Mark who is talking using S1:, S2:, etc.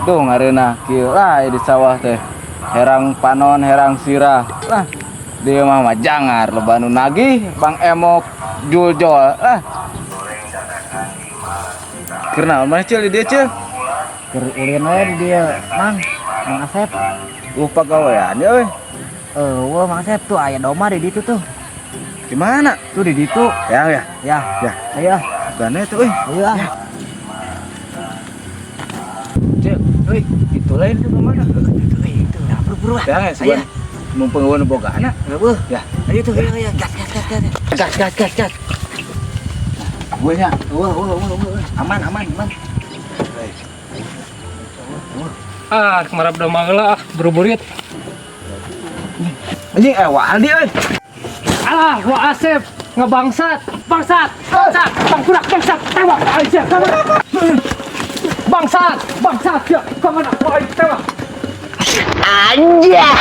S1: Tuh ngareuna kieu lah di sawah teh. Herang panon, herang sirah. Lah dia mah jangar loba nu nagih Bang Emok Juljol. Keur naon mah Cil di dieu Cil?
S2: Keur ulin we di dieu, Mang. Mang Asep.
S1: Pagawean euy.
S2: Wah Mang Asep tuh aya doma di ditu tuh.
S1: Di mana?
S2: Tuh di ditu.
S1: Ya.
S2: Ya. Ayo.
S1: Gane tuh euy.
S2: Ayo ah.
S1: Cil, euy, itu lain tuh kemana?
S2: Itu dah buru-buru ah.
S1: Ya, sebenarnya mumpung eueun boga anak. Ya.
S2: Ayo tuh, ayo. Gas.
S1: Gue nya. Aman.
S3: Kemarap udah manggela beruburit.
S1: Anjing Waldi euy.
S3: Alah, Wak Asep ngebangsat. Bangsat. Tangkurak bangsat. Tewak aja. Bangsat ya. Kemana? Wah, tewak.
S2: Anjay.